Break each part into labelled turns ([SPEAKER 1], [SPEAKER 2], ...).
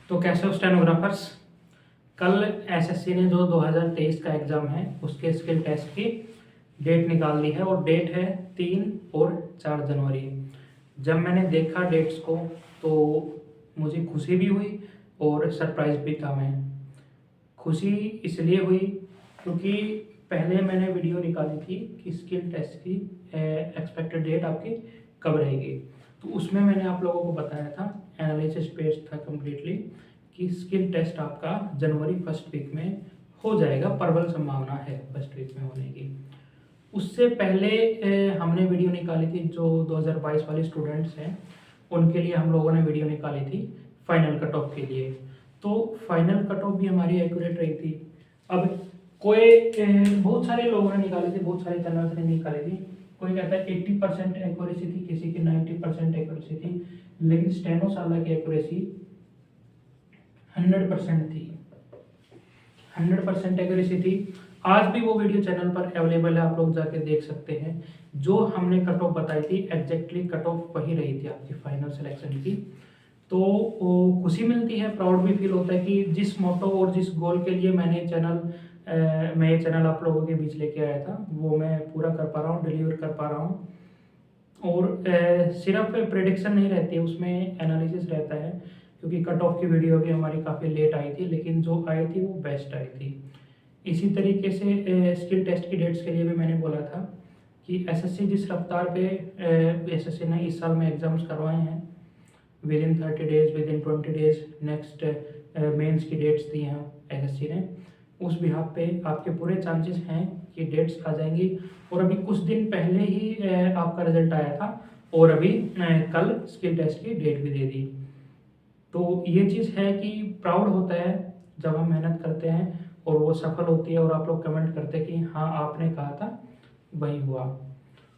[SPEAKER 1] तो कैसे हो स्टेनोग्राफर्स। कल एसएससी ने जो 2023 का एग्ज़ाम है उसके स्किल टेस्ट की डेट निकाल दी है और डेट है 3 और 4 जनवरी। जब मैंने देखा डेट्स को तो मुझे खुशी भी हुई और सरप्राइज भी था। मैं खुशी इसलिए हुई क्योंकि पहले मैंने वीडियो निकाली थी कि स्किल टेस्ट की एक्सपेक्टेड डेट आपकी कब रहेगी। तो उसमें मैंने आप लोगों को बताया था, एनालिसिस पेज था कम्प्लीटली, कि स्किल टेस्ट आपका जनवरी फर्स्ट वीक में हो जाएगा, प्रबल संभावना है फर्स्ट वीक में होने की। उससे पहले हमने वीडियो निकाली थी, जो 2022 वाले स्टूडेंट्स हैं उनके लिए हम लोगों ने वीडियो निकाली थी फाइनल कट ऑफ के लिए। तो फाइनल कट ऑफ भी हमारी एक्यूरेट रही थी। अब बहुत सारे लोगों ने निकाली थी, बहुत सारे चैनल्स ने निकाली थी। कोई कहता है 80% एक्यूरेसी थी, किसी की 90% एक्यूरेसी थी, लेकिन स्टेनो साला की एक्यूरेसी 100% थी। 100% एक्यूरेसी थी। आज भी वो वीडियो चैनल पर अवेलेबल है, आप लोग जाके देख सकते हैं। जो हमने कट ऑफ बताई थी एग्जैक्टली कट ऑफ वही रही थी आपकी फाइनल सिलेक्शन की। तो खुशी मिलती है, प्राउड भी फील होता है कि जिस मोटो और जिस गोल के लिए मैं ये चैनल आप लोगों के बीच लेके आया था वो मैं पूरा कर पा रहा हूँ, डिलीवर कर पा रहा हूँ। और सिर्फ प्रेडिक्शन नहीं रहती, उसमें एनालिसिस रहता है, क्योंकि कट ऑफ की वीडियो भी हमारी काफ़ी लेट आई थी, लेकिन जो आई थी वो बेस्ट आई थी। इसी तरीके से स्किल टेस्ट की डेट्स के लिए भी मैंने बोला था कि एसएससी जिस रफ्तार पे एसएससी ने इस साल में एग्ज़ाम्स करवाए हैं, within 30 days, within 20 days next mains की डेट्स दी हैं एसएससी ने, उस बिहाफ पे आपके पूरे चांसेस हैं कि डेट्स आ जाएंगी। और अभी कुछ दिन पहले ही आपका रिजल्ट आया था और अभी कल स्किल टेस्ट की डेट भी दे दी। तो ये चीज़ है कि प्राउड होता है जब हम मेहनत करते हैं और वो सफल होती है और आप लोग कमेंट करते हैं कि हाँ आपने कहा था वही हुआ।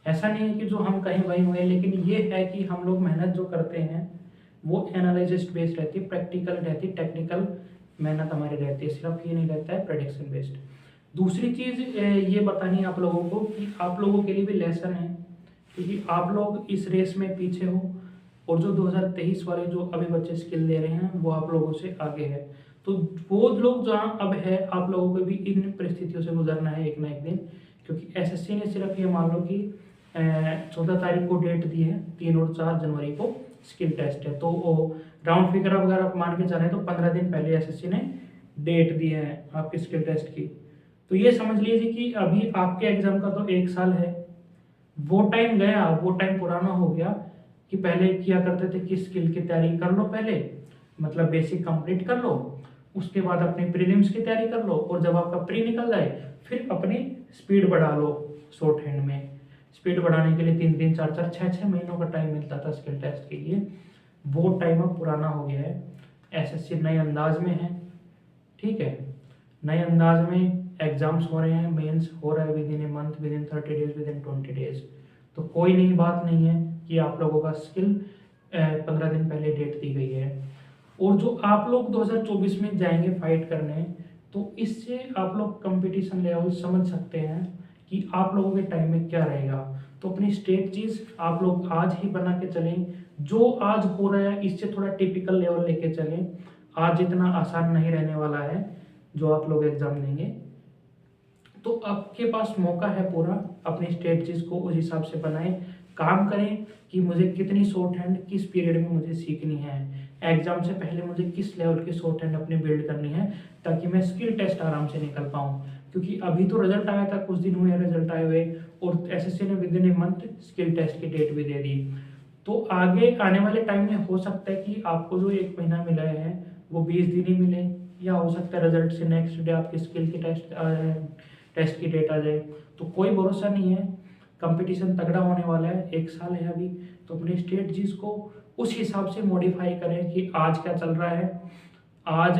[SPEAKER 1] ऐसा नहीं है कि जो हम कहीं वही हुए, लेकिन ये है कि हम लोग मेहनत जो करते हैं वो एनालिसिस बेस्ड रहती है, प्रैक्टिकल रहती है, टेक्निकल मेहनत हमारी रहती है, सिर्फ ये नहीं रहता है प्रेडिक्शन बेस्ड। दूसरी चीज़ ये बतानी है आप लोगों को कि आप लोगों के लिए भी लेसन है, क्योंकि आप लोग इस रेस में पीछे हो और जो 2023 वाले जो अभी बच्चे स्किल दे रहे हैं वो आप लोगों से आगे है। तो वो लोग जहाँ अब है, आप लोगों को भी इन परिस्थितियों से गुजरना है एक ना एक दिन, क्योंकि एसएससी ने सिर्फ ये मान लो कि 14 तारीख को डेट दी है, 3 और 4 जनवरी को स्किल टेस्ट है। तो राउंड फिगर अगर आप मान के चलें तो 15 दिन पहले एसएससी ने डेट दी है आपके स्किल टेस्ट की। तो ये समझ लीजिए कि अभी आपके एग्जाम का तो 1 साल है, वो टाइम गया, वो टाइम पुराना हो गया कि पहले किया करते थे कि स्किल की तैयारी कर लो, पहले मतलब बेसिक कंप्लीट कर लो, उसके बाद अपनी प्रीलिम्स की तैयारी कर लो, और जब आपका प्री निकल जाए फिर अपनी स्पीड बढ़ा लो। शॉर्ट हैंड में स्पीड बढ़ाने के लिए 3 3 4 4 6 6 महीनों का टाइम मिलता था स्किल टेस्ट के लिए, वो टाइम अब पुराना हो गया है। एसएससी नए अंदाज में है, ठीक है, नए अंदाज में एग्जाम्स हो रहे हैं, मेंस हो रहा है with in a month, with in 30 days, within 20 days. तो कोई नई बात नहीं है कि आप लोगों का स्किल 15 दिन पहले डेट दी गई है। और जो आप लोग 2024 में जाएंगे फाइट करने, तो इससे आप लोग कंपटीशन लेवल समझ सकते हैं कि आप लोगों के टाइम में क्या रहेगा। तो अपनी स्ट्रेटजीज आप लोग आज ही बना के चलें, जो आज हो रहा है इससे थोड़ा टिपिकल लेवल लेके चलें। आज इतना आसान नहीं रहने वाला है जो आप लोग एग्जाम देंगे, तो आपके पास मौका है पूरा, अपनी स्ट्रेटजीज को उस हिसाब से बनाएं, काम करें कि मुझे कितनी शॉर्ट हैंड किस पीरियड में मुझे सीखनी है, एग्जाम से पहले मुझे किस लेवल की शॉर्ट हैंड अपनी बिल्ड करनी है, ताकि मैं स्किल टेस्ट आराम से निकल पाऊँ। क्योंकि अभी तो रिजल्ट आया था, कुछ दिन हुए रिजल्ट आए हुए, और एसएससी ने with in a month skill test की डेट भी दे दी। तो आगे आने वाले टाइम में हो सकता है कि आपको जो 1 महीना मिला है वो 20 दिन ही मिले, या हो सकता है रिजल्ट से नेक्स्ट डे आपकी स्किल की टेस्ट की डेट आ जाए। तो कोई भरोसा नहीं है, कंपटीशन तगड़ा होने वाला है, 1 साल है अभी। तो अपनी स्ट्रेटजीज को उस हिसाब से मॉडिफाई करें कि आज क्या चल रहा है, आज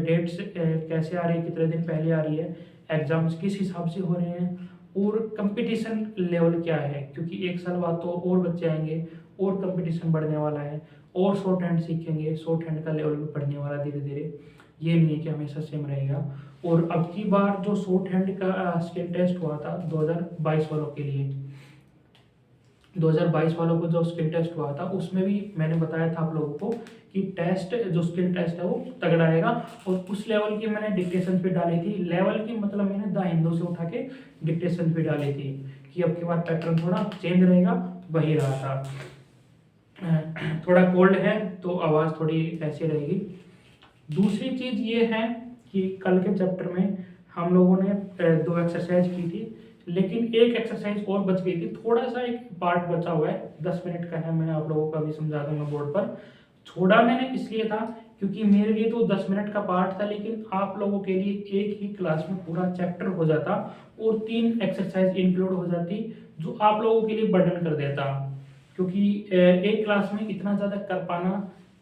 [SPEAKER 1] डेट्स कैसे आ रही है, कितने दिन पहले आ रही है, एग्जाम्स किस हिसाब से हो रहे हैं, और कंपटीशन लेवल क्या है, क्योंकि 1 साल बाद तो और बच्चे आएंगे और कंपटीशन बढ़ने वाला है, और शॉर्ट हैंड सीखेंगे, शॉर्ट हैंड का लेवल भी बढ़ने वाला धीरे धीरे। ये नहीं है कि हमेशा सेम रहेगा। और अब की बार जो शॉर्ट हैंड का स्किल टेस्ट हुआ था 2022 वालों के लिए, 2022 वालों को जो स्किल टेस्ट हुआ था उसमें भी मैंने बताया था आप लोगों को कि टेस्ट जो स्किल टेस्ट है वो तगड़ा आएगा। और उस लेवल की मैंने डिक्टेशन भी डाली थी, लेवल की मतलब मैंने द हिंदू से उठा के डिक्टेशन भी डाली थी कि अब की बार पैटर्न थोड़ा चेंज रहेगा, वही रहा था। थोड़ा कोल्ड है तो आवाज़ थोड़ी ऐसी रहेगी। दूसरी चीज़ ये है कि कल के चैप्टर में हम लोगों ने 2 एक्सरसाइज की थी, लेकिन एक एक्सरसाइज और बच गई थी, थोड़ा सा एक पार्ट बचा हुआ है, 10 मिनट का है, मैं आप लोगों को अभी समझा दूंगा बोर्ड पर। छोड़ा मैंने इसलिए था क्योंकि मेरे लिए तो 10 मिनट का पार्ट था, लेकिन आप लोगों के लिए एक ही क्लास में पूरा चैप्टर हो जाता और 3 एक्सरसाइज इंक्लूड हो जाती, जो आप लोगों के लिए बर्डन कर देता, क्योंकि एक क्लास में इतना ज़्यादा कर पाना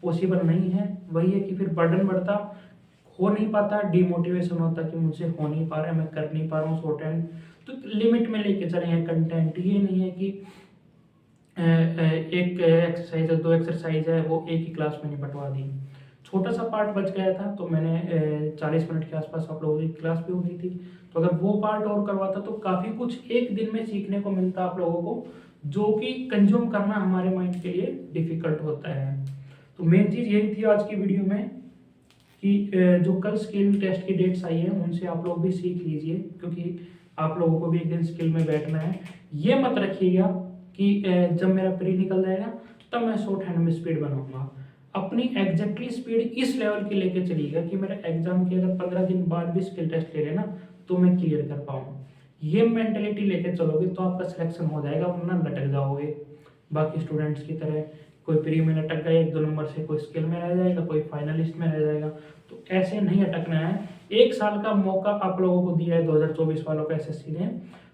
[SPEAKER 1] पॉसिबल नहीं है। वही है कि फिर बर्डन बढ़ता, हो नहीं पाता, डिमोटिवेशन होता कि मुझसे हो नहीं पा रहा है, मैं कर नहीं पा रहा हूँ शॉर्ट हैंड। तो लिमिट में लेके चलेंगे कंटेंट, ये नहीं है कि एक एक्सरसाइज है, 2 एक्सरसाइज है वो एक ही क्लास में निपटवा दी। छोटा सा पार्ट बच गया था तो मैंने 40 मिनट के आसपास आप लोगों की क्लास भी हो गई थी, तो अगर वो पार्ट और करवाता तो काफ़ी कुछ एक दिन में सीखने को मिलता आप लोगों को, जो कि कंज्यूम करना हमारे माइंड के लिए डिफिकल्ट होता है। तो मेन चीज़ यही थी आज की वीडियो में कि जो कल स्किल टेस्ट की डेट्स आई है उनसे आप लोग भी सीख लीजिए, क्योंकि आप लोगों को भी एक दिन स्किल में बैठना है। ये मत रखिएगा कि जब मेरा प्री निकल जाएगा तब मैं शॉर्ट हैंड में स्पीड बनाऊंगा। अपनी एग्जैक्टली स्पीड इस लेवल की लेके चलिएगा कि मेरा एग्जाम के अगर 15 दिन बाद भी स्किल टेस्ट ले लेना तो मैं क्लियर कर पाऊँ। ये मेंटेलिटी लेके चलोगे तो आपका सिलेक्शन हो जाएगा, वरना लटक जाओगे बाकी स्टूडेंट्स की तरह। कोई प्री में लटक गया 1-2 नंबर से, कोई स्किल में रह जाएगा, कोई फाइनलिस्ट में रह जाएगा। तो ऐसे नहीं अटकना है। 1 साल का मौका आप लोगों को दिया है 2024 वालों को एसएससी ने,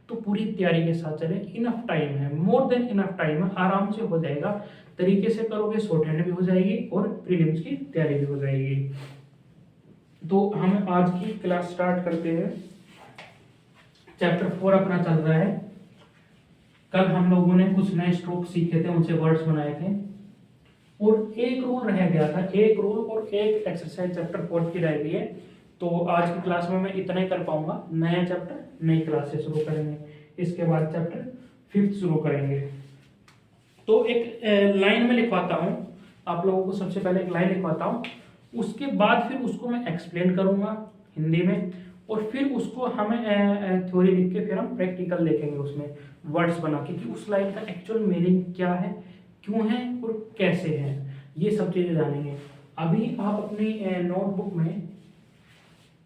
[SPEAKER 1] तो पूरी तैयारी के साथ चले। इनफ टाइम है, मोर देन इनफ टाइम है, आराम से हो जाएगा। तरीके से करोगे शॉर्ट हैंड भी हो जाएगी और प्रीलिम्स की तैयारी भी हो जाएगी। तो हम आज की क्लास स्टार्ट करते हैं। चैप्टर 4 अपना चल रहा है। कल हम लोगों ने कुछ नए स्ट्रोक सीखे थे, उनसे वर्ड्स बनाए थे और एक रूल रह गया था, एक रूल और एक एक्सरसाइज चैप्टर 4 की रह गई है। तो आज की क्लास में मैं इतना ही कर पाऊंगा। नया चैप्टर नई क्लास से शुरू करेंगे, इसके बाद चैप्टर 5 शुरू करेंगे। तो एक लाइन में लिखवाता हूँ आप लोगों को, सबसे पहले एक लाइन लिखवाता हूँ, उसके बाद फिर उसको मैं एक्सप्लेन करूँगा हिंदी में, और फिर उसको हमें थ्योरी लिख के फिर हम प्रैक्टिकल देखेंगे उसमें वर्ड्स बना के कि उस लाइन का एक्चुअल मीनिंग क्या है, क्यों है और कैसे है, ये सब चीज़ें जानेंगे। अभी आप अपनी नोटबुक में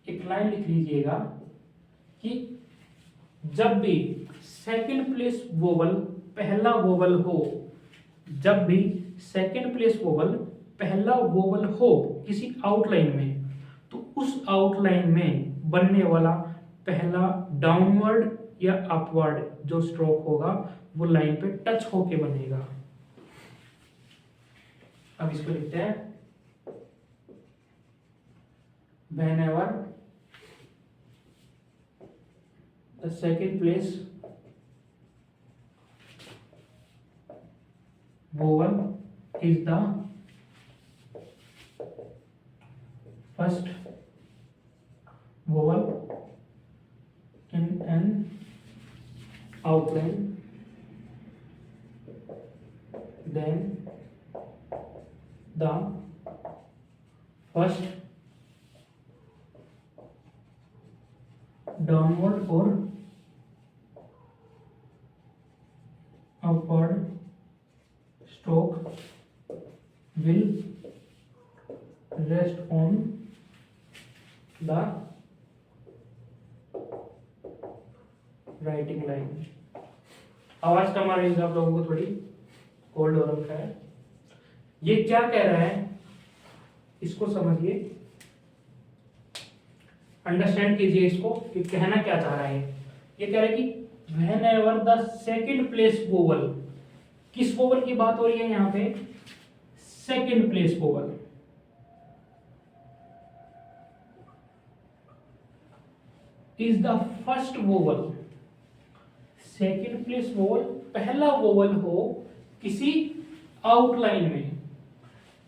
[SPEAKER 1] एक लाइन लिख लीजिएगा कि जब भी सेकंड प्लेस वोवल पहला वोवल हो, जब भी सेकंड प्लेस वोवल पहला वोवल हो किसी आउटलाइन में, तो उस आउटलाइन में बनने वाला पहला डाउनवर्ड या अपवर्ड जो स्ट्रोक होगा वो लाइन पे टच होके बनेगा। अब इसको लिखते हैं, whenever the second place vowel is the first vowel in an outline, then the first downward or upward stroke will rest on the writing line. आवाज कम आ रही है आप लोगों को, थोड़ी कोल्ड हो रखा है। ये क्या कह रहा है इसको समझिए, अंडरस्टैंड कीजिए इसको कि कहना क्या चाह रहा है। ये कह रहा है कि whenever the second place vowel, किस वोवल की बात हो रही है यहाँ पे, second place vowel, is the first vowel, second place vowel पहला वोवल हो किसी आउटलाइन में,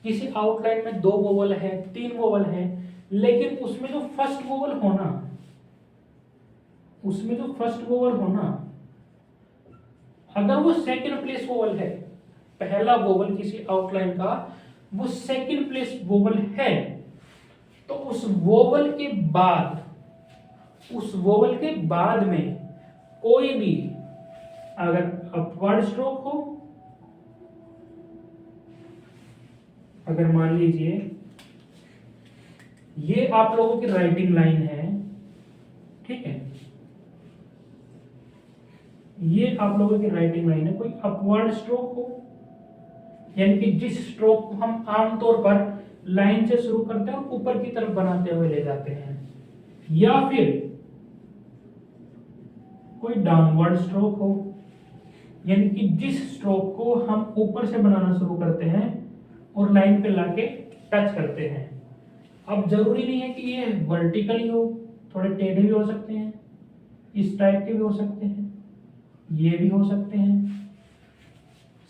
[SPEAKER 1] किसी आउटलाइन में 2 वोवल है 3 वोवल है, लेकिन उसमें जो फर्स्ट वोवल होना, उसमें जो फर्स्ट वोवल होना अगर वो सेकंड प्लेस वोवल है, पहला वोवल किसी आउटलाइन का वो सेकंड प्लेस वोवल है, तो उस वोवल के बाद में कोई भी अगर अपवर्ड स्ट्रोक हो, अगर मान लीजिए ये आप लोगों की राइटिंग लाइन है, ठीक है, ये आप लोगों की राइटिंग लाइन है, कोई अपवर्ड स्ट्रोक हो, यानी कि जिस स्ट्रोक को हम आमतौर पर लाइन से शुरू करते हैं और ऊपर की तरफ बनाते हुए ले जाते हैं, या फिर कोई डाउनवर्ड स्ट्रोक हो, यानी कि जिस स्ट्रोक को हम ऊपर से बनाना शुरू करते हैं और लाइन पे लाके टच करते हैं। अब जरूरी नहीं है कि ये वर्टिकल ही हो, थोड़े टेढ़े भी हो सकते हैं, इस टाइप के भी हो सकते हैं, ये भी हो सकते हैं,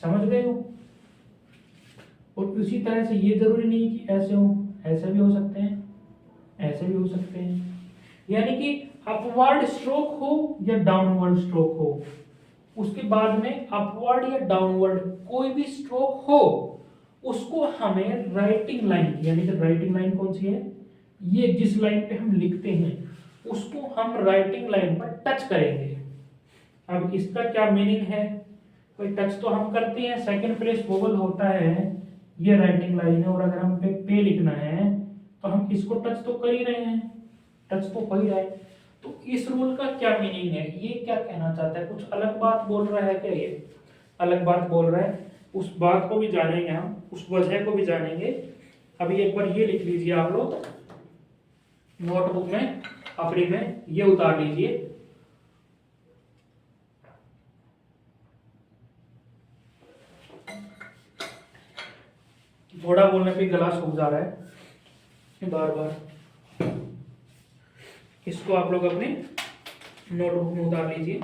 [SPEAKER 1] समझ गए हो। और उसी तरह से ये जरूरी नहीं कि ऐसे हो, ऐसे भी हो सकते हैं, ऐसे भी हो सकते हैं, यानी कि अपवर्ड स्ट्रोक हो या डाउनवर्ड स्ट्रोक हो, उसके बाद में अपवर्ड या डाउनवर्ड कोई भी स्ट्रोक हो, उसको हमें राइटिंग लाइन, यानी कि राइटिंग लाइन कौन सी है, ये जिस लाइन पे हम लिखते हैं उसको हम राइटिंग लाइन पर टच करेंगे। अब इसका क्या मीनिंग है, कोई टच तो हम करते हैं, सेकंड प्लेस वोवल होता है, ये राइटिंग लाइन है, और अगर हम पे लिखना है तो हम इसको टच तो कर ही रहे हैं, टच तो हो ही रहा है। तो इस रूल का क्या मीनिंग है, ये क्या कहना चाहता है, कुछ अलग बात बोल रहा है क्या, ये अलग बात बोल रहा है, उस बात को भी जानेंगे हम, उस वजह को भी जानेंगे। अभी एक बार ये लिख लीजिए आप लोग नोटबुक में अपनी में, ये उतार लीजिए। थोड़ा बोलने पे गला सूख जा रहा है बार बार, इसको आप लोग अपने नोटबुक में उतार लीजिए।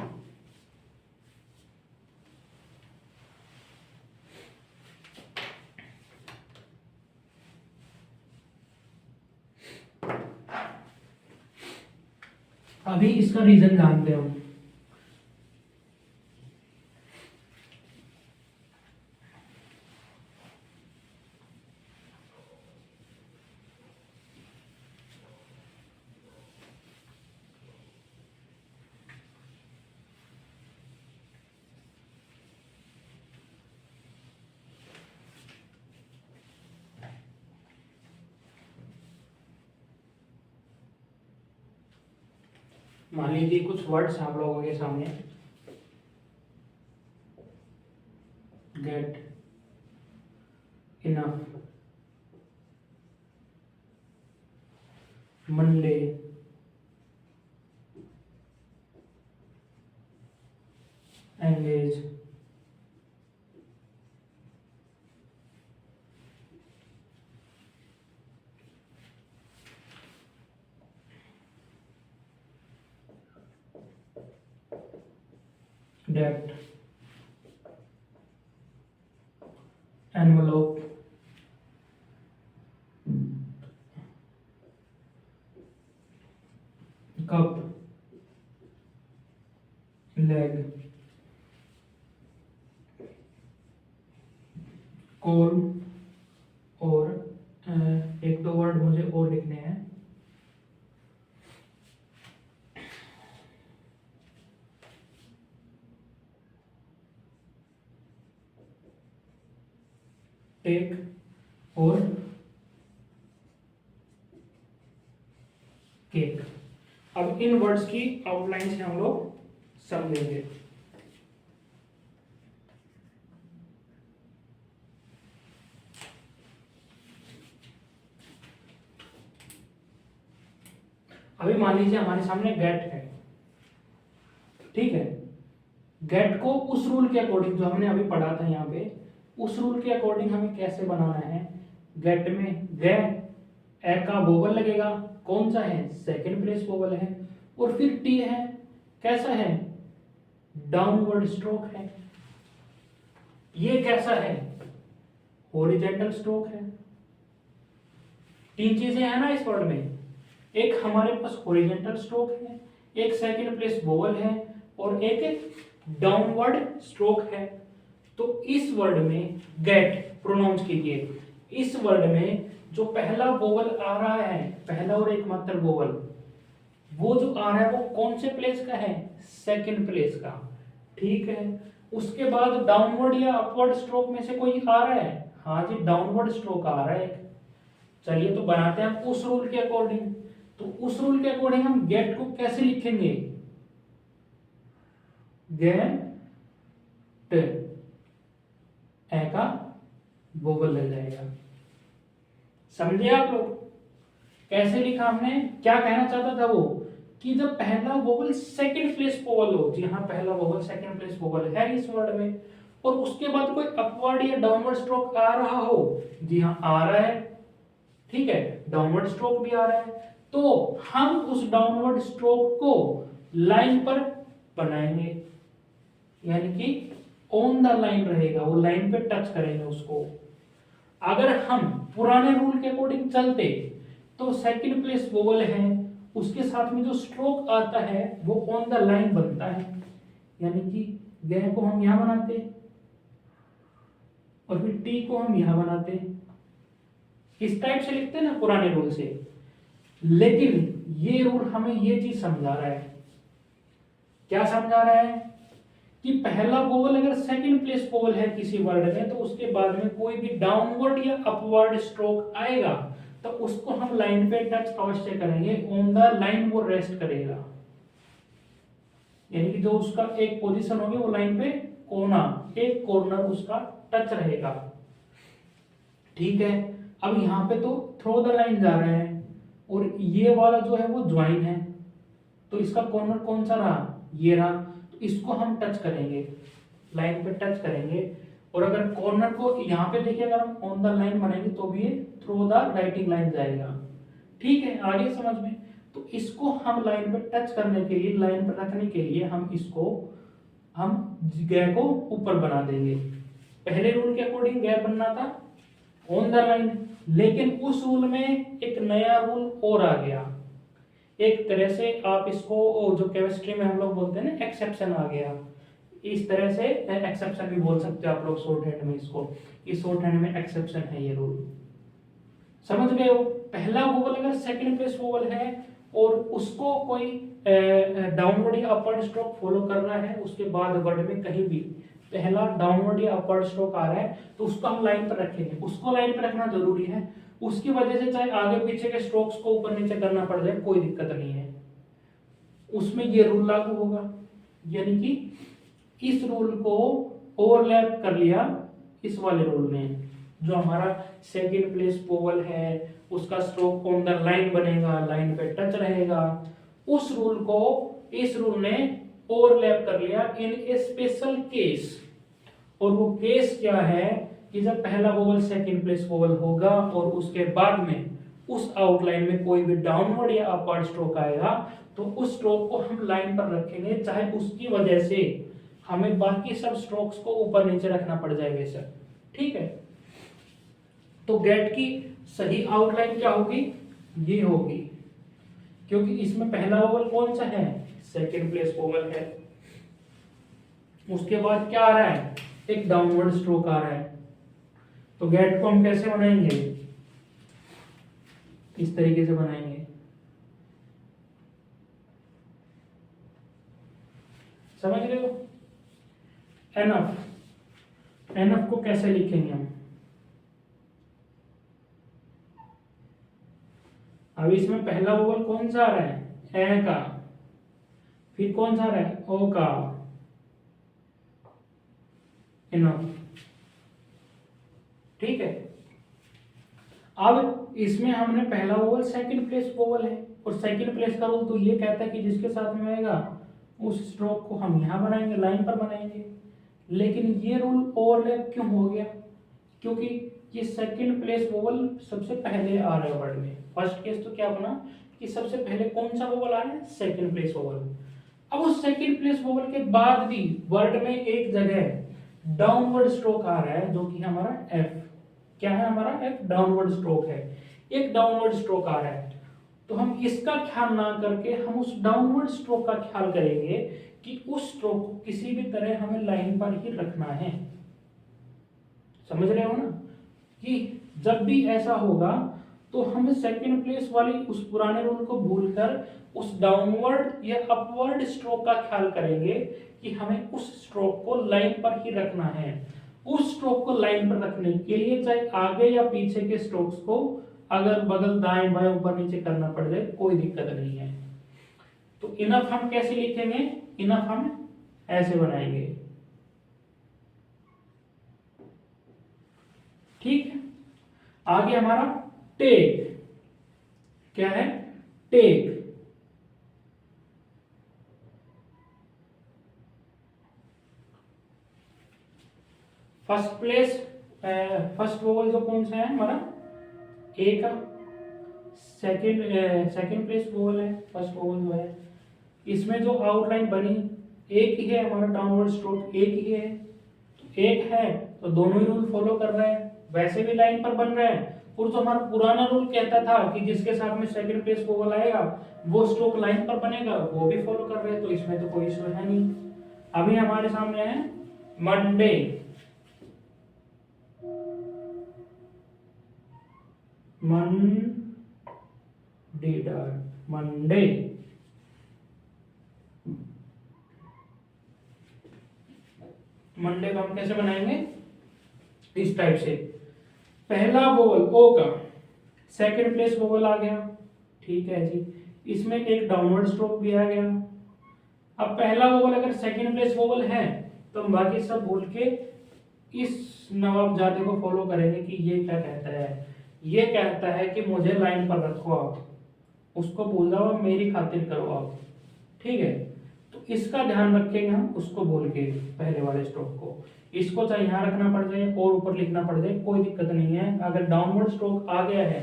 [SPEAKER 1] अभी इसका रीजन जानते हो, मान लीजिए कुछ वर्ड्स आप लोगों के सामने, गेट इनफ, मंडे, एंगेज, डेप्ट, एनवलप, कप, लेग, कोल, और एक दो वर्ड मुझे और लिखने हैं, टेक और केक। अब इन वर्ड्स की आउटलाइन से हम लोग समझेंगे। अभी मान लीजिए हमारे सामने गेट है, ठीक है, गेट को उस रूल के अकॉर्डिंग जो हमने अभी पढ़ा था यहाँ पे, उस रूल के अकॉर्डिंग हमें कैसे बनाना है। गेट में गे, ए का वोवल लगेगा, कौन सा है, सेकंड प्लेस वोवल है, और फिर टी है, कैसा है, डाउनवर्ड स्ट्रोक है। ये कैसा है, हॉरिजॉन्टल स्ट्रोक है। तीन चीजें हैं ना इस वर्ड में, एक हमारे पास हॉरिजॉन्टल स्ट्रोक है, एक सेकंड प्लेस वोवल है, और एक डाउनवर्ड स्ट्रोक है। तो इस वर्ड में गेट प्रोनाउंस कीजिए, इस वर्ड में जो पहला वोवल आ रहा है, पहला और एकमात्र वोवल, वो जो आ रहा है वो कौन से प्लेस का है, सेकंड प्लेस का। ठीक है, उसके बाद डाउनवर्ड या अपवर्ड स्ट्रोक में से कोई आ रहा है, हाँ जी डाउनवर्ड स्ट्रोक आ रहा है। चलिए तो बनाते हैं उस रूल के अकॉर्डिंग। तो उस रूल के अकॉर्डिंग हम गेट को कैसे लिखेंगे, गेट ए का वोवल लग जाएगा। समझे आप लोग कैसे लिखा हमने, क्या कहना चाहता था वो, कि जब पहला वोवल सेकंड प्लेस वोवल हो, जी हाँ पहला वोवल सेकंड प्लेस वोवल है इस वर्ड में, और उसके बाद कोई अपवर्ड या डाउनवर्ड स्ट्रोक आ रहा हो, जी हाँ आ रहा है, ठीक है डाउनवर्ड स्ट्रोक भी आ रहा है, तो हम उस डाउनवर्ड स्ट्रोक को लाइन पर बनाएंगे, यानी कि ऑन द लाइन रहेगा, वो लाइन पे टच करेंगे उसको। अगर हम पुराने रूल के अकॉर्डिंग चलते तो सेकंड प्लेस वोवल है, उसके साथ में जो स्ट्रोक आता है वो ऑन द लाइन बनता है, यानी कि गह को हम यहां बनाते और फिर टी को हम यहां बनाते, इस टाइप से लिखते हैं ना पुराने रूल से। लेकिन ये रूल हमें ये चीज समझा रहा है, क्या समझा रहा है, कि पहला वोवल अगर सेकंड प्लेस वोवल है किसी वर्ड में, तो उसके बाद में कोई भी डाउनवर्ड या अपवर्ड स्ट्रोक आएगा तो उसको हम लाइन पे टच अवश्य करेंगे, ऑन द लाइन वो रेस्ट करेगा, यानी कि जो उसका एक पोजीशन होगी वो लाइन पे कोना, एक कॉर्नर उसका टच रहेगा। ठीक है, अब यहाँ पे तो थ्रो द लाइन जा रहा है और ये वाला जो है वो ज्वाइन है, तो इसका कॉर्नर कौन सा रहा, ये रहा, तो इसको हम टच करेंगे, लाइन पे टच करेंगे। और अगर कॉर्नर को यहाँ पे देखिए, अगर हम ऑन द लाइन बनाएंगे तो भी ये थ्रू द राइटिंग लाइन जाएगा। ठीक है, आगे समझ में। तो इसको हम लाइन पे टच करने के लिए, लाइन पर रखने के लिए हम इसको हम गै को ऊपर बना देंगे। पहले रूल के अकॉर्डिंग गै बनना था ऑन द लाइन, लेकिन उस रूल में एक नया रूल और आ गया, एक तरह से आप इसको जो केमिस्ट्री में हम लोग बोलते हैं ना एक्सेप्शन आ गया, इस तरह से एक्सेप्शन भी बोल सकते हो आप लोग शॉर्ट हैंड में इसको, इस शॉर्ट हैंड में एक्सेप्शन है ये रूल। समझ गए हो, पहला वोवल अगर सेकंड प्लेस वोवल है और उसको कोई डाउनवर्ड या अपवर्ड स्ट्रोक फॉलो कर रहा है, उसके बाद वर्ड में कहीं भी पहला डाउनवर्ड या अपवर्ड स्ट्रोक आ रहा है तो उसको हम लाइन पर रखेंगे, उसको लाइन पर रखना जरूरी है, उसकी वजह से चाहे आगे पीछे के स्ट्रोक्स को ऊपर नीचे करना पड़ जाए कोई दिक्कत नहीं है, उसमें ये रूल लागू होगा। यानी कि इस रूल को ओवरलैप कर लिया इस वाले रूल में, जो हमारा सेकंड प्लेस वोवल है उसका स्ट्रोक ऑन द लाइन बनेगा, लाइन पे टच रहेगा, उस रूल को इस रूल ने ओवरलैप कर लिया इन ए स्पेशल केस। और वो केस क्या है कि जब पहला वोवल सेकंड प्लेस वोवल होगा और उसके बाद में उस आउटलाइन में कोई भी डाउनवर्ड या अपवर्ड स्ट्रोक आएगा तो उस स्ट्रोक को हम लाइन पर रखेंगे, चाहे उसकी वजह से हमें बाकी सब स्ट्रोक्स को ऊपर नीचे रखना पड़ जाए बेशक। ठीक है, तो गेट की सही आउटलाइन क्या होगी, ये होगी, क्योंकि इसमें पहला वोवल कौन सा है, सेकंड प्लेस वोवल है, उसके बाद क्या आ रहा है, एक डाउनवर्ड स्ट्रोक आ रहा है। तो गेट को हम कैसे बनाएंगे, इस तरीके से बनाएंगे, समझ रहे हो। एनफ, एनफ को कैसे लिखेंगे हम, अब इसमें पहला वोवल कौन सा आ रहा है, ए का, फिर कौन सा आ रहा है, ओ का, एनफ। ठीक है, अब इसमें हमने पहला वोवल सेकंड प्लेस वोवल है और सेकंड प्लेस का रूल तो ये कहता है कि जिसके साथ में आएगा उस स्ट्रोक को हम यहां बनाएंगे, लाइन पर बनाएंगे। लेकिन ये रूल ओवरलैप क्यों हो गया, क्योंकि ये सेकंड प्लेस वोवल सबसे पहले आ रहा है वर्ड में। फर्स्ट केस तो क्या बना कि सबसे पहले कौन सा वोवल आ रहा है, सेकंड प्लेस वोवल। अब उस सेकंड प्लेस वोवल के बाद भी वर्ड में एक जगह डाउनवर्ड स्ट्रोक आ रहा है, जो कि हमारा एफ, क्या है हमारा एफ, डाउनवर्ड स्ट्रोक है, एक डाउनवर्ड स्ट्रोक आ रहा है। तो हम इसका ख्याल ना करके हम उस डाउनवर्ड स्ट्रोक का ख्याल करेंगे कि उस स्ट्रोक को किसी भी तरह हमें लाइन पर ही रखना है। समझ रहे हो ना, कि जब भी ऐसा होगा तो हम सेकंड प्लेस वाली उस पुराने रूल को भूलकर उस डाउनवर्ड या अपवर्ड स्ट्रोक का ख्याल करेंगे कि हमें उस स्ट्रोक को लाइन पर ही रखना है। उस स्ट्रोक को लाइन पर रखने के लिए चाहे आगे या पीछे के स्ट्रोक्स को अगर बगल दाएं बाएं ऊपर नीचे करना पड़ जाए कोई दिक्कत नहीं है। तो इनफ हम कैसे लिखेंगे, इनफ हम ऐसे बनाएंगे, ठीक है। आगे हमारा टेक, क्या है, take. First place, first vowel जो कौन सा है हमारा, ए का। सेकंड प्लेस वोवल है, फर्स्ट वोवल जो है। इसमें जो आउटलाइन बनी एक ही है, हमारा डाउनवर्ड स्ट्रोक एक ही है, तो एक है तो दोनों ही रूल फॉलो कर रहे हैं, वैसे भी लाइन पर बन रहे हैं। और जो हमारा पुराना रूल कहता था कि जिसके साथ में सेकंड प्लेस वोवल आएगा वो स्ट्रोक लाइन पर बनेगा, वो भी फॉलो कर रहे हैं, तो इसमें तो कोई इशू है नहीं। अभी हमारे सामने है मंडे, मंडे। मंडे को हम कैसे बनाएंगे, इस टाइप से। पहला वोवल ओ का सेकंड प्लेस वोवल आ गया, ठीक है जी। इसमें एक डाउनवर्ड स्ट्रोक भी आ गया। अब पहला वोवल अगर सेकंड प्लेस वोवल है तो हम बाकी सब भूल के इस नवाबजादे को फॉलो करेंगे कि ये क्या कहता है। ये कहता है कि मुझे लाइन पर रखो आप, उसको बोल जाओ मेरी खातिर करो आप, ठीक है। तो इसका ध्यान रखेंगे हम, उसको बोल के पहले वाले स्ट्रोक को। इसको चाहे यहाँ रखना पड़ जाए और ऊपर लिखना पड़ जाए, कोई दिक्कत नहीं है। अगर डाउनवर्ड स्ट्रोक आ गया है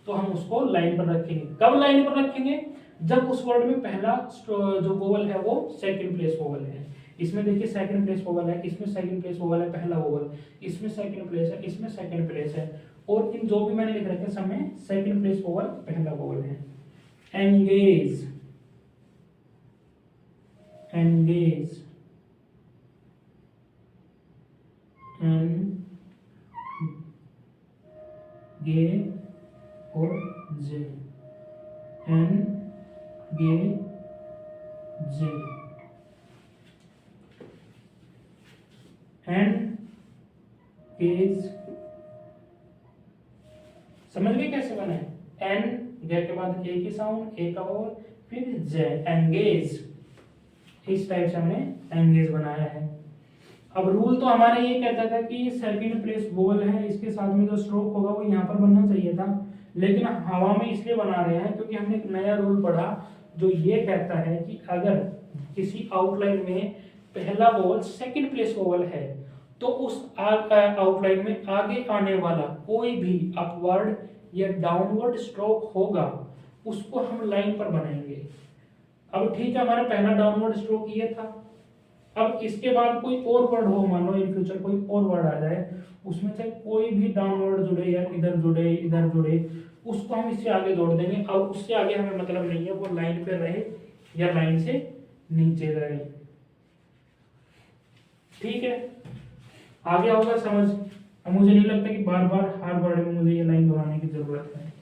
[SPEAKER 1] तो हम उसको लाइन पर रखेंगे। कब लाइन पर रखेंगे, जब उस वर्ड में पहला जो वोवल है वो सेकंड प्लेस वोवल है। इसमें देखिए सेकंड प्लेस वोवल है, इसमें सेकंड प्लेस वोवल है, पहला वोवल, इसमें सेकंड प्लेस है, इसमें सेकंड प्लेस है, और इन जो भी मैंने लिख रखे सब में सेकंड प्लेस वोवल पहला वोवल है। एंगेज, एंगेज, गे और जे, एन गे जे, एंड गेज। समझ गए कैसे बने, एन गे के बाद ए की साउंड, ए का वोवल, फिर जे, एंगेज। इस टाइप से हमने एंगेज बनाया है। अब रूल तो हमारा ये कहता था कि सेकंड प्लेस वोवल है, इसके साथ में जो स्ट्रोक होगा वो यहाँ पर बनना चाहिए था, लेकिन हवा में इसलिए बना रहे हैं क्योंकि हमने एक नया रूल पढ़ा जो ये कहता है कि अगर किसी आउटलाइन में पहला वोवल सेकंड प्लेस वोवल है तो उस आउटलाइन में आगे आने वाला कोई भी अपवर्ड या डाउनवर्ड स्ट्रोक होगा उसको हम लाइन पर बनाएंगे। अब ठीक है, हमारा पहला डाउनवर्ड स्ट्रोक ये था। अब इसके बाद कोई और वर्ड हो, मान लो इन फ्यूचर कोई और वर्ड आ जाए, उसमें से कोई भी डाउनवर्ड जुड़े या इधर जुड़े इधर जुड़े, उसको हम इससे आगे जोड़ देंगे। अब उससे आगे हमें मतलब नहीं है, वो लाइन पे रहे या लाइन से नीचे रहे, ठीक है। आगे होगा समझ। अब मुझे नहीं लगता कि बार बार हर वर्ड में मुझे ये लाइन दोहराने की जरूरत है।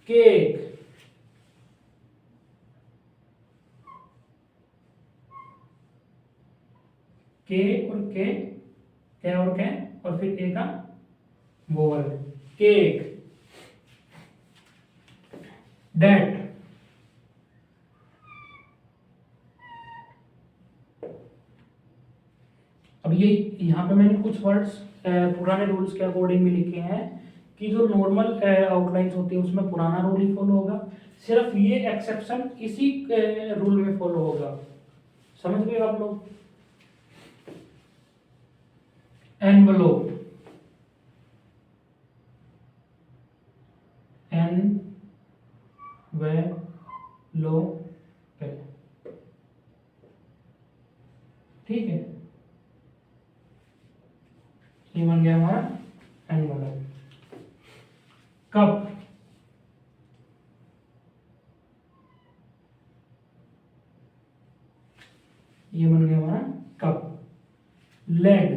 [SPEAKER 1] केक, के और के और के और फिर ए का वोवल, केक। डेट, अब ये यहाँ पे मैंने कुछ वर्ड्स पुराने रूल्स के अकॉर्डिंग भी लिखे हैं कि जो नॉर्मल आउटलाइंस होती है उसमें पुराना रूल ही फॉलो होगा, सिर्फ ये एक्सेप्शन इसी रूल में फॉलो होगा। समझ गए आप लोग। एनवलोप, एन वे लो पे, ठीक है। ये बन गया हमारा envelope. Cup, leg,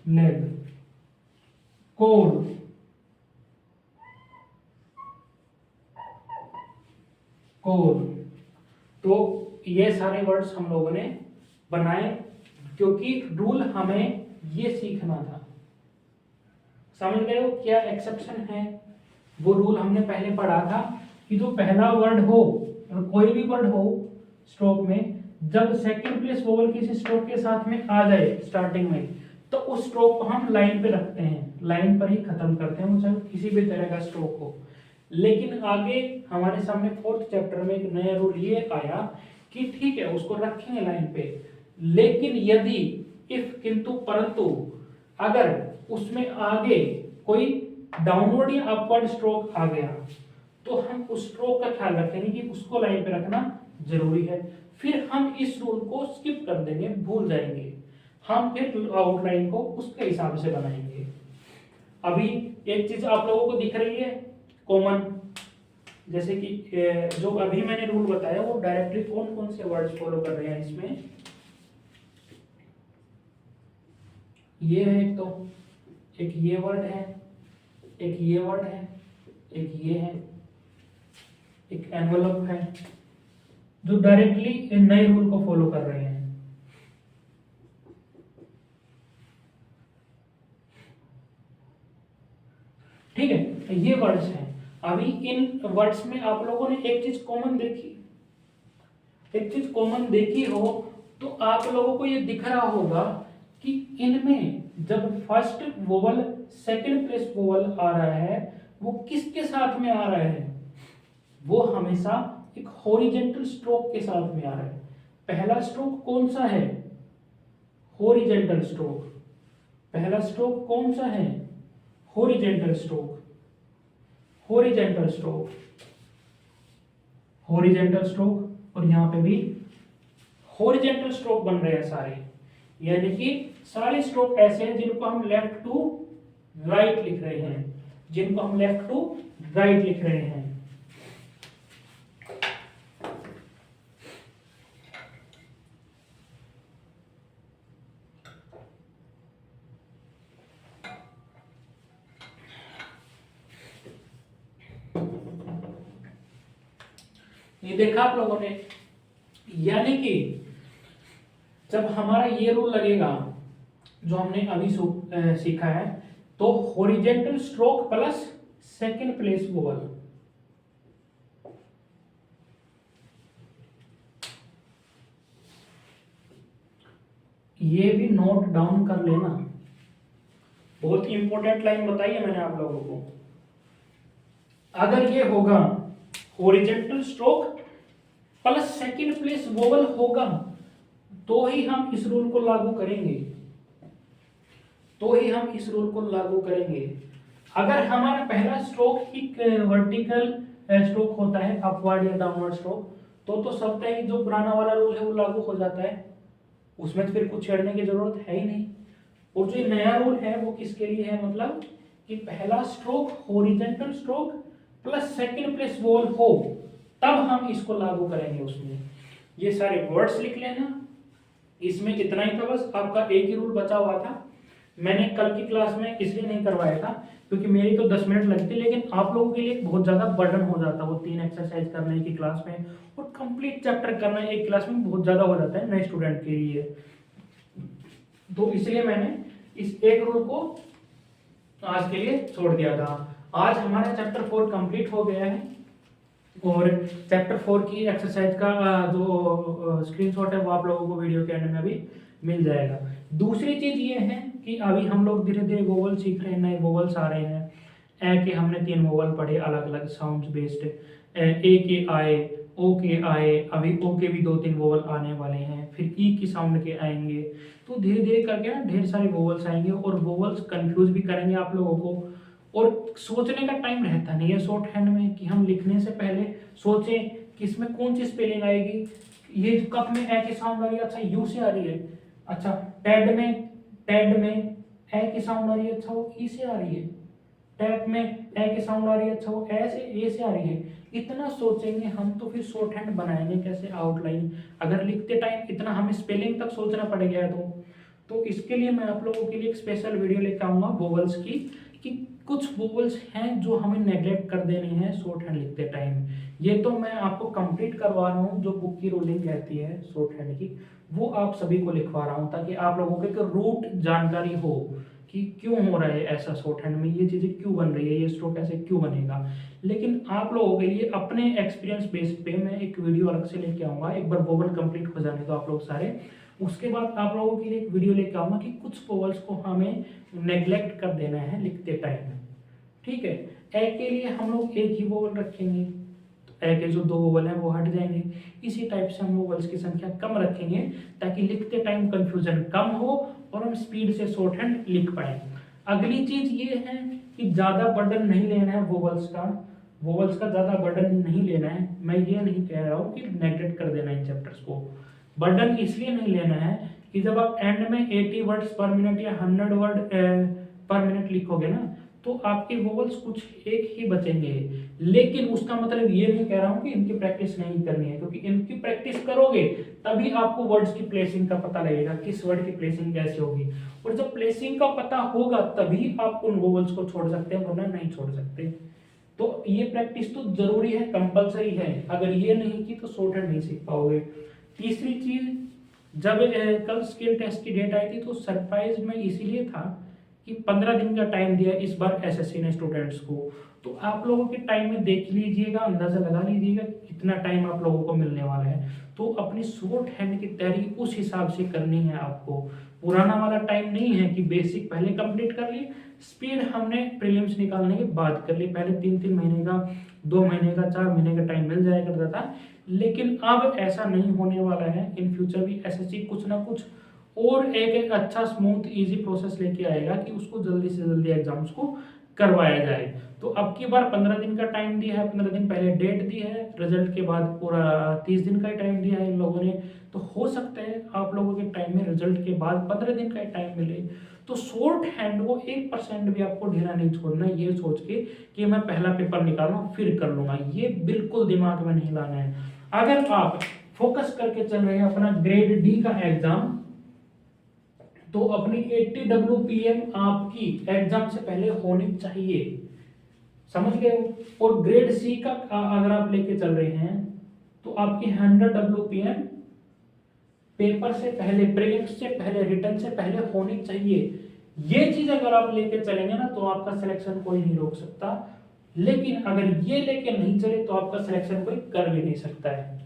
[SPEAKER 1] leg, code, code. तो ये सारे वर्ड्स हम लोगों ने बनाए क्योंकि रूल हमें ये सीखना था। समझ गए हो क्या एक्सेप्शन है? वो रूल हमने पहले पढ़ा था कि जो पहला वर्ड हो, कोई भी वर्ड हो स्ट्रोक में, जब सेकंड प्लेस वोवल किसी स्ट्रोक के साथ में आ जाए स्टार्टिंग में, तो उस स्ट्रोक को हम लाइन पे रखते हैं, लाइन पर ही खत्म करते हैं, वो चाहे किसी भी तरह का स्ट्रोक हो। लेकिन आगे हमारे सामने फोर्थ चैप्टर में एक नया रूल ये आया कि ठीक है उसको रखेंगे लाइन पे, लेकिन यदि इफ किंतु परंतु अगर उसमें आगे कोई डाउनवर्ड या अपवर्ड स्ट्रोक आ गया तो हम उस स्ट्रोक का ख्याल रखेंगे कि उसको लाइन पे रखना जरूरी है। फिर हम इस रूल को स्किप कर देंगे, भूल जाएंगे, हम फिर आउटलाइन को उसके हिसाब से बनाएंगे। अभी एक चीज आप लोगों को दिख रही है कॉमन, जैसे कि जो अभी मैंने रूल बताया वो डायरेक्टली कौन कौन से वर्ड्स फॉलो कर रहे हैं इसमें। ये है एक, तो एक ये वर्ड है, एक ये वर्ड है, एक ये है, एक एनवेलप है, जो डायरेक्टली नए रूल को फॉलो कर रहे हैं। ठीक है, ये वर्ड्स हैं। अभी इन वर्ड्स में आप लोगों ने एक चीज कॉमन देखी, एक चीज कॉमन देखी हो तो आप लोगों को ये दिख रहा होगा कि इनमें जब first vowel second place vowel आ रहा है वो किसके साथ में आ रहा है? वो हमेशा एक हॉरिजेंटल स्ट्रोक के साथ में आ रहा है। पहला स्ट्रोक कौन सा है? Horizontal stroke. पहला स्ट्रोक कौन सा है? Horizontal stroke, horizontal stroke, horizontal stroke. और यहां पे भी हॉरिजेंटल स्ट्रोक बन रहे हैं सारे, यानी कि सारे स्ट्रोक ऐसे हैं जिनको हम लेफ्ट टू राइट लिख रहे हैं, जिनको हम लेफ्ट टू राइट लिख रहे हैं। ये देखा आप लोगों ने, यानी कि जब हमारा ये रूल लगेगा जो हमने अभी सीखा है, तो horizontal stroke plus second place vowel, ये भी नोट डाउन कर लेना, बहुत इंपॉर्टेंट लाइन बताई है मैंने आप लोगों को। अगर ये होगा horizontal stroke plus second place vowel होगा तो ही हम इस रूल को लागू करेंगे, तो ही हम इस रूल को लागू करेंगे। अगर हमारा पहला स्ट्रोक ही वर्टिकल स्ट्रोक होता है, अपवर्ड या डाउनवर्ड स्ट्रोक, तो सब है कि जो पुराना वाला रूल है वो लागू हो जाता है, उसमें तो फिर कुछ छेड़ने की जरूरत है ही नहीं। और जो नया रूल है वो किसके लिए है? मतलब कि पहला stroke horizontal stroke plus second place vowel हो तब हम इसको लागू करेंगे उसमें। ये सारे वर्ड्स लिख लेना, इसमें इतना ही था बस, आपका एक ही रूल बचा हुआ था। मैंने कल की क्लास में इसलिए नहीं करवाया था क्योंकि मेरी तो 10 मिनट लगती, लेकिन आप लोगों के लिए बहुत ज़्यादा बर्डन हो जाता, वो 3 एक्सरसाइज करने की क्लास में, और कंप्लीट चैप्टर करना एक क्लास में बहुत ज़्यादा हो जाता है नए स्टूडेंट के लिए। तो इसलिए मैंने इस एक रूल को आज के लिए छोड़ दिया था। आज हमारा चैप्टर 4 कंप्लीट हो गया है और चैप्टर 4 की एक्सरसाइज का जो स्क्रीनशॉट है वो आप लोगों को वीडियो के एंड में अभी मिल जाएगा। दूसरी चीज ये है कि अभी हम लोग धीरे धीरे वोवल सीख रहे हैं, नए वोवल्स आ रहे हैं। ए के हमने 3 वोवल पढ़े अलग अलग साउंड्स बेस्ड, ए के आए, ओ के आए, अभी ओ के भी 2-3 वोवल आने वाले हैं, फिर ई की साउंड के आएंगे। तो धीरे धीरे करके ना ढेर सारे वोवल्स आएंगे और वोवल्स कंफ्यूज भी करेंगे आप लोगों को, और सोचने का टाइम रहता नहीं है शॉर्ट हैंड में कि हम लिखने से पहले सोचें कि इसमें कौन सी स्पेलिंग आएगी। ये कप में ए की साउंड आ रही है, अच्छा यू से आ रही है, अच्छा टेड में ए की साउंड आ रही है, अच्छा वो ई से आ रही है, टैप में ए की साउंड आ रही है, अच्छा वो ए से आ रही है, इतना सोचेंगे हम तो फिर शॉर्ट हैंड बनाएंगे कैसे आउटलाइन, अगर लिखते टाइम इतना हमें स्पेलिंग तक सोचना पड़ेगा। तो इसके लिए मैं आप लोगों के लिए एक स्पेशल वीडियो लेकर आऊँगा वोवल्स की, कि कुछ वोवल्स हैं जो हमें नेग्लेक्ट कर देनी है शॉर्ट हैंड लिखते टाइम। ये तो मैं आपको कंप्लीट करवा रहा हूँ, जो बुक की रूलिंग कहती है शॉर्ट हैंड की, वो आप सभी को लिखवा रहा हूँ, ताकि आप लोगों को एक रूट जानकारी हो कि क्यों हो रहा है ऐसा शॉर्ट हैंड में, ये चीज़ें क्यों बन रही है, ये स्ट्रोक ऐसे क्यों बनेगा। लेकिन आप लोगों के लिए अपने एक्सपीरियंस बेस पे मैं एक वीडियो अलग से लेके आऊँगा, एक बार वोवल कंप्लीट हो जाने तो आप लोग सारे, उसके बाद आप लोगों के लिए एक वीडियो लेके आऊँगा कि कुछ वोवल्स को हमें नेग्लेक्ट कर देना है लिखते टाइम। ठीक है, ए के लिए हम लोग एक ही वोवल रखेंगे, तो ए के जो दो वोवल हैं वो हट जाएंगे। इसी टाइप से हम वोवल्स की संख्या कम रखेंगे, ताकि लिखते टाइम कंफ्यूजन कम हो और हम स्पीड से शॉर्ट हैंड लिख पाए। अगली चीज ये है कि ज़्यादा बर्डन नहीं लेना है वोवल्स का ज़्यादा बर्डन नहीं लेना है। मैं ये नहीं कह रहा हूँ कि नेग्लेक्ट कर देना इन चैप्टर्स को, बर्डन इसलिए नहीं लेना है कि जब आप एंड में 80 वर्ड्स पर मिनट या 100 वर्ड पर मिनट लिखोगे ना, तो आपके वोवल्स कुछ एक ही बचेंगे। लेकिन उसका मतलब ये नहीं कह रहा हूं कि इनकी प्रैक्टिस नहीं करनी है, क्योंकि इनकी प्रैक्टिस करोगे तभी आपको वर्ड्स की प्लेसिंग का पता लगेगा, किस वर्ड की प्लेसिंग कैसे होगी। और जब प्लेसिंग का पता होगा तभी आप उन वोवल्स को छोड़ सकते हैं, वरना नहीं छोड़ सकते। तो ये प्रैक्टिस तो जरूरी है, कंपलसरी है, अगर ये नहीं की तो शॉर्ट हैंड नहीं सीख पाओगे। तीसरी चीज, जब कल स्किल टेस्ट की डेट आई थी तो सरप्राइज में इसीलिए था कि 15 दिन का टाइम दिया इस बार एसएससी ने स्टूडेंट्स को। तो आप लोगों के टाइम में देख लीजिएगा, अंदाजा लगा लीजिएगा कितना टाइम आप लोगों को मिलने वाला है। तो अपनी शॉर्ट हैंड की तैयारी उस हिसाब से करनी है आपको। पुराना वाला टाइम नहीं है कि बेसिक पहले कंप्लीट कर ली, स्पीड हमने प्रीलिम्स निकालने के बाद कर ली। पहले 3-3 महीने का, 2 महीने का, 4 महीने का टाइम मिल जाया करता था, लेकिन अब ऐसा नहीं होने वाला है। इन फ्यूचर भी एसएससी कुछ ना कुछ और एक अच्छा स्मूथ इजी प्रोसेस लेके आएगा कि उसको जल्दी से जल्दी एग्जाम्स को करवाया जाए। तो अब की बार 15 दिन का टाइम दिया है, 15 दिन पहले डेट दी है, रिजल्ट के बाद पूरा 30 दिन का टाइम दिया है इन लोगों ने। तो हो सकता है आप लोगों के टाइम में रिजल्ट के बाद 15 दिन का टाइम मिले। तो शॉर्ट हैंड को 1% भी आपको ढीला नहीं छोड़ना, ये सोच के कि मैं पहला पेपर निकालूं फिर कर लूंगा, ये बिल्कुल दिमाग में नहीं लाना है। अगर आप फोकस करके चल रहे हैं अपना ग्रेड डी का एग्जाम, तो अपनी 80 WPM आपकी एग्जाम से पहले होनी चाहिए, समझ गए हो। और ग्रेड सी का अगर आप लेके चल रहे हैं तो आपकी 100 WPM पेपर से पहले, प्रीलिम्स से पहले, रिटर्न से पहले होनी चाहिए। ये चीज अगर आप लेके चलेंगे ना तो आपका सिलेक्शन कोई नहीं रोक सकता। लेकिन अगर ये लेके नहीं चले तो आपका सिलेक्शन कोई कर भी नहीं सकता है।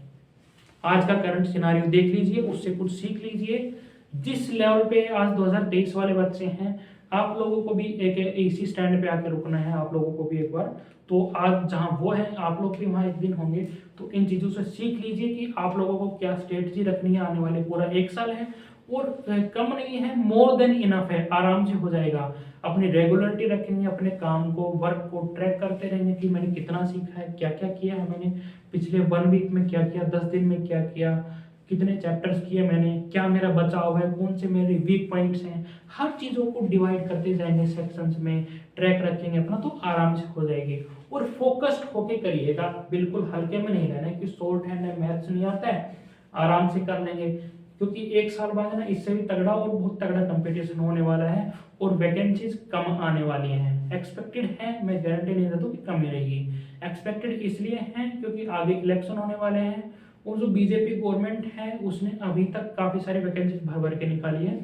[SPEAKER 1] आज का करंट सिनारियो देख लीजिए, उससे कुछ सीख लीजिए। जिस लेवल पे आज 2023 वाले बच्चे हैं, आप लोगों को भी एक इसी स्टैंड पे आके रुकना है, आप लोगों को भी एक बार। तो आज जहां वो है आप लोग भी वहां एक दिन होंगे। तो इन चीज़ों से सीख लीजिए कि आप लोगों को क्या स्ट्रेटजी रखनी है। आने वाले पूरा 1 साल है और कम नहीं है, मोर देन इनफ है, आराम से हो जाएगा। अपनी रेगुलरिटी रखेंगे, अपने काम को, वर्क को ट्रैक करते रहेंगे कि मैंने कितना सीखा है, क्या क्या किया है मैंने पिछले 1 वीक में, क्या किया 10 दिन में, क्या किया, कितने चैप्टर्स किए मैंने, क्या मेरा बचाव है, कौन से मेरे वीक पॉइंट्स हैं। हर चीज़ों को डिवाइड करते जाएंगे सेक्शंस में, ट्रैक रखेंगे अपना, तो आराम से हो जाएगी। और फोकस्ड होके करिएगा, बिल्कुल हल्के में नहीं रहना है कि शॉर्ट हैंड है, मैथ्स नहीं आता है, आराम से कर लेंगे। क्योंकि 1 साल बाद ना इससे भी तगड़ा और बहुत तगड़ा कंपटीशन होने वाला है और वैकेंसीज कम आने वाली हैं। एक्सपेक्टेड है, मैं गारंटी नहीं देता कि कम ही रहेगी। एक्सपेक्टेड इसलिए है क्योंकि आगे इलेक्शन होने वाले हैं और जो बीजेपी गवर्नमेंट है उसने अभी तक काफ़ी सारी वैकेंसीज भर भर के निकाली है।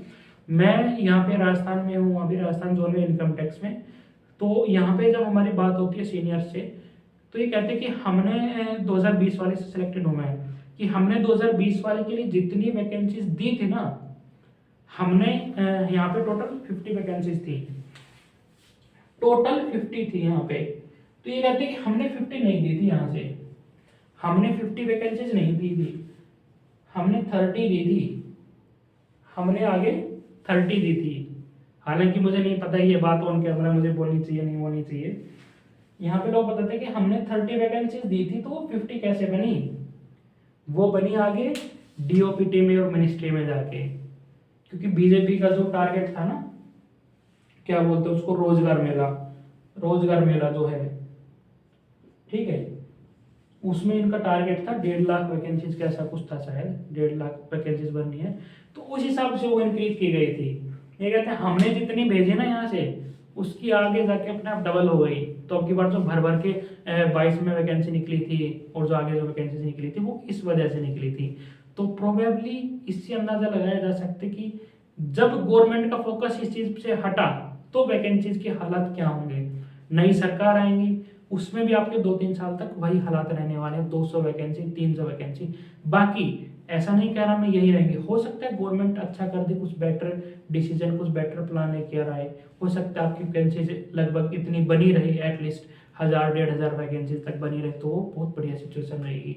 [SPEAKER 1] मैं यहाँ पे राजस्थान में हूँ, अभी राजस्थान जोन में इनकम टैक्स में। तो यहाँ पे जब हमारी बात होती है सीनियर से, तो ये कहते हैं कि हमने 2020 वाले से सिलेक्टेड हुए हैं, कि हमने 2020 वाले के लिए जितनी वैकेंसीज दी थी ना, हमने यहाँ पे टोटल 50 वैकेंसीज थी, टोटल 50 थी यहाँ पे। तो ये कहते हैं कि हमने 50 नहीं दी थी, यहाँ से हमने 50 वैकेंसीज नहीं दी थी, हमने 30 दी थी, हमने आगे 30 दी थी। हालांकि मुझे नहीं पता ये बात ऑन कैमरा मुझे बोलनी चाहिए नहीं बोलनी चाहिए। यहाँ पे लोग बताते कि हमने 30 वैकेंसीज दी थी, तो 50 कैसे बनी? वो बनी आगे डीओपीटी में और मिनिस्ट्री में जाके, क्योंकि बीजेपी का जो टारगेट था ना, क्या बोलते हैं उसको, रोजगार मेला, रोजगार मेला जो है, ठीक है, उसमें इनका टारगेट था 1.5 लाख वैकेंसीज का, ऐसा कुछ था शायद, 1.5 लाख वैकेंसीज भरनी है। तो उस हिसाब से वो इंक्रीज की गई थी। ये कहते हैं हमने जितनी भेजी ना यहाँ से, उसकी आगे जाके अपने आप डबल हो गई। तो अब की बार जो भर भर के 22 में वैकेंसी निकली थी, और जो आगे जो वैकेंसी निकली थी वो इस वजह से निकली थी। तो प्रोबेबली इससे अंदाजा लगाया जा सकता है कि जब गवर्नमेंट का फोकस इस चीज से हटा तो वैकेंसीज के हालात क्या होंगे। नई सरकार आएंगी, उसमें भी आपके 2-3 साल तक वही हालात रहने वाले हैं, 200 वैकेंसी, 300 वैकेंसी। बाकी ऐसा नहीं कह रहा मैं यही रहेंगे, हो सकता है गवर्नमेंट अच्छा कर दे, कुछ बेटर डिसीजन, कुछ बेटर प्लान लेके आए, हो सकता है आपकी वैकेंसी लगभग इतनी बनी रही, एटलीस्ट 1000-1500 वैकेंसी तक बनी रहे, तो वो बहुत बढ़िया सिचुएशन रहेगी।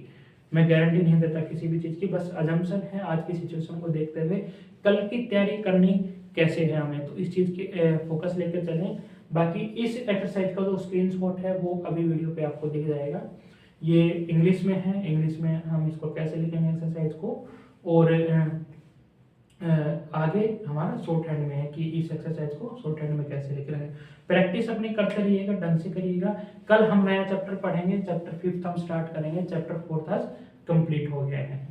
[SPEAKER 1] मैं गारंटी नहीं देता किसी भी चीज़ की, बस अजम्पशन है आज की सिचुएशन को देखते हुए। कल की तैयारी करनी कैसे है हमें, तो इस चीज़ की फोकस लेकर चलें। बाकी इस एक्सरसाइज का जो स्क्रीनशॉट है वो अभी वीडियो पे आपको दिख जाएगा। ये इंग्लिश में है, इंग्लिश में हम इसको कैसे लिखेंगे एक्सरसाइज को, और आगे हमारा शॉर्ट हैंड में है कि इस एक्सरसाइज को शॉर्ट हैंड में कैसे लिख रहे हैं। प्रैक्टिस अपनी करते रहिएगा, ढंग से करिएगा। कल हम नया चैप्टर पढ़ेंगे, चैप्टर 5th हम स्टार्ट करेंगे, चैप्टर 4th आज कंप्लीट हो गया है।